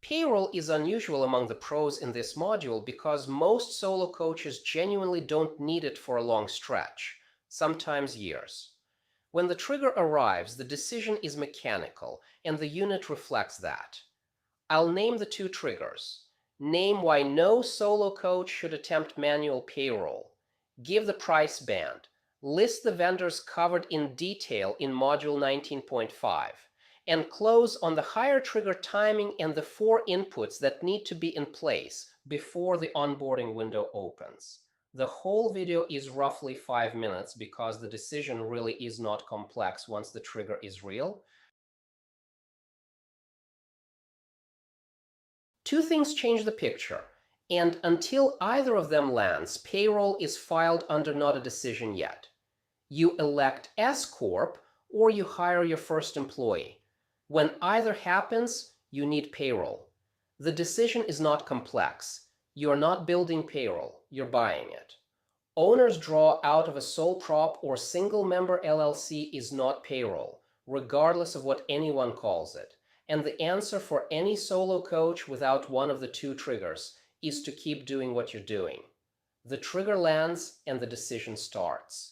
Payroll is unusual among the pros in this module because most solo coaches genuinely don't need it for a long stretch, sometimes years. When the trigger arrives, the decision is mechanical, and the unit reflects that. I'll name the two triggers. Name why no solo coach should attempt manual payroll. Give the price band. List the vendors covered in detail in Module 19.5. And close on the higher trigger timing and the 4 inputs that need to be in place before the onboarding window opens. The whole video is roughly 5 minutes because the decision really is not complex once the trigger is real. Two things change the picture, and until either of them lands, payroll is filed under not a decision yet. You elect S-corp or you hire your first employee. When either happens, you need payroll. The decision is not complex. You are not building payroll, you're buying it. Owner's draw out of a sole prop or single member LLC is not payroll, regardless of what anyone calls it. And the answer for any solo coach without one of the two triggers is to keep doing what you're doing. The trigger lands and the decision starts.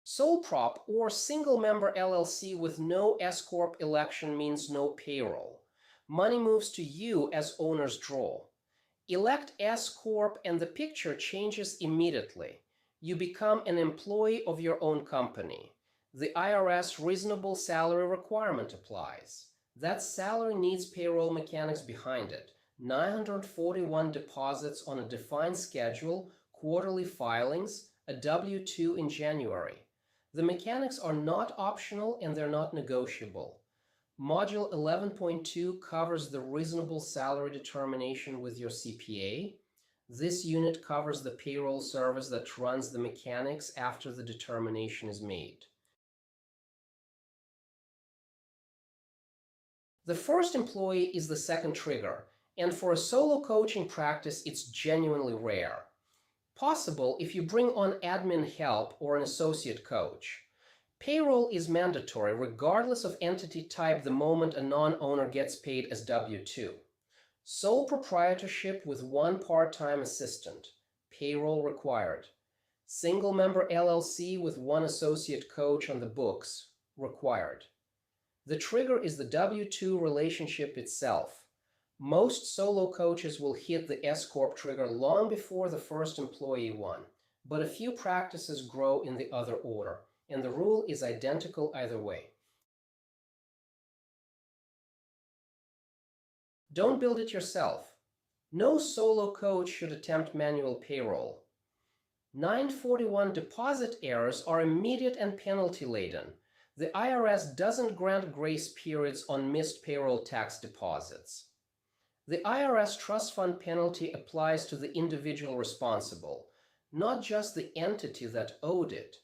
Sole prop or single member LLC with no S-corp election means no payroll. Money moves to you as owner's draw. Elect S-corp and the picture changes immediately. You become an employee of your own company. The IRS reasonable salary requirement applies. That salary needs payroll mechanics behind it. 941 deposits on a defined schedule, quarterly filings, a W-2 in January. The mechanics are not optional and they're not negotiable. Module 11.2 covers the reasonable salary determination with your CPA. This unit covers the payroll service that runs the mechanics after the determination is made. The first employee is the second trigger, and for a solo coaching practice, it's genuinely rare. Possible if you bring on admin help or an associate coach. Payroll is mandatory regardless of entity type the moment a non-owner gets paid as W-2. Sole proprietorship with one part-time assistant. Payroll required. Single member LLC with one associate coach on the books. Required. The trigger is the W-2 relationship itself. Most solo coaches will hit the S-corp trigger long before the first employee one, but a few practices grow in the other order, and the rule is identical either way. Don't build it yourself. No solo coach should attempt manual payroll. 941 deposit errors are immediate and penalty-laden. The IRS doesn't grant grace periods on missed payroll tax deposits. The IRS trust fund penalty applies to the individual responsible, not just the entity that owed it.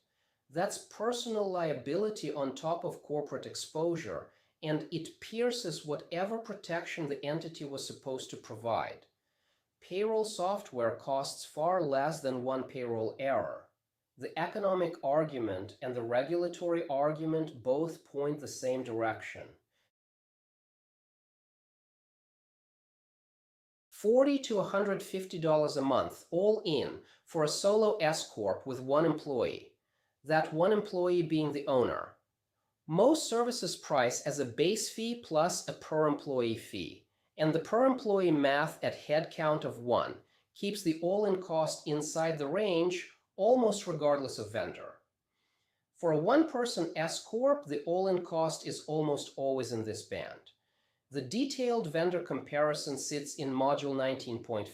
That's personal liability on top of corporate exposure, and it pierces whatever protection the entity was supposed to provide. Payroll software costs far less than one payroll error. The economic argument and the regulatory argument both point the same direction. $40 to $150 a month, all in, for a solo S-corp with one employee, that one employee being the owner. Most services price as a base fee plus a per-employee fee, and the per-employee math at head count of 1 keeps the all-in cost inside the range almost regardless of vendor. For a one-person S-corp, the all-in cost is almost always in this band. The detailed vendor comparison sits in Module 19.5.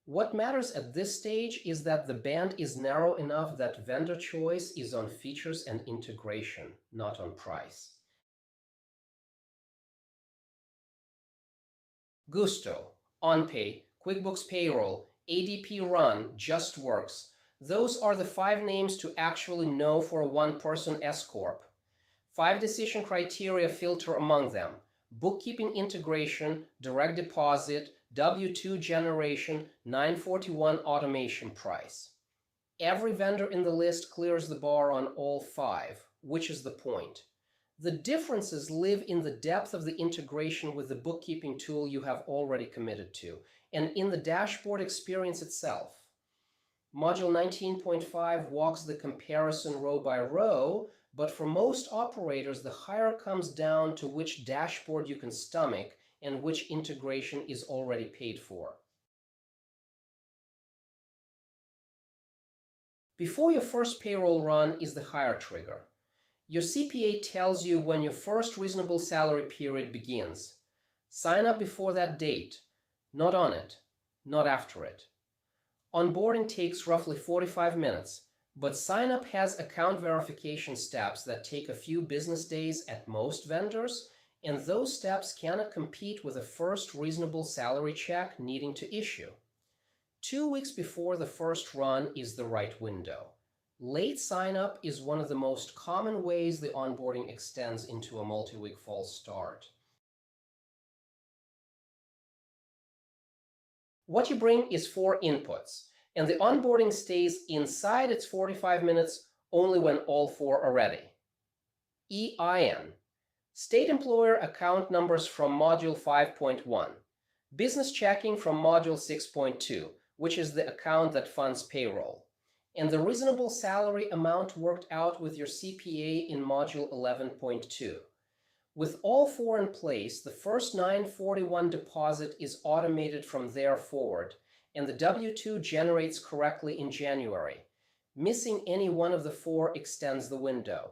What matters at this stage is that the band is narrow enough that vendor choice is on features and integration, not on price. Gusto, OnPay, QuickBooks Payroll, ADP Run, JustWorks. Those are the 5 names to actually know for a one-person S-corp. 5 decision criteria filter among them: bookkeeping integration, direct deposit, W-2 generation, 941 automation price. Every vendor in the list clears the bar on all 5, which is the point. The differences live in the depth of the integration with the bookkeeping tool you have already committed to, and in the dashboard experience itself. Module 19.5 walks the comparison row by row, but for most operators, the hire comes down to which dashboard you can stomach and which integration is already paid for. Before your first payroll run is the hire trigger. Your CPA tells you when your first reasonable salary period begins. Sign up before that date, not on it, not after it. Onboarding takes roughly 45 minutes, but sign-up has account verification steps that take a few business days at most vendors, and those steps cannot compete with a first reasonable salary check needing to issue. 2 weeks before the first run is the right window. Late sign-up is one of the most common ways the onboarding extends into a multi-week false start. What you bring is 4 inputs, and the onboarding stays inside its 45 minutes only when all 4 are ready. EIN, state employer account numbers from Module 5.1, business checking from Module 6.2, which is the account that funds payroll, and the reasonable salary amount worked out with your CPA in Module 11.2. With all 4 in place, the first 941 deposit is automated from there forward, and the W-2 generates correctly in January. Missing any one of the 4 extends the window.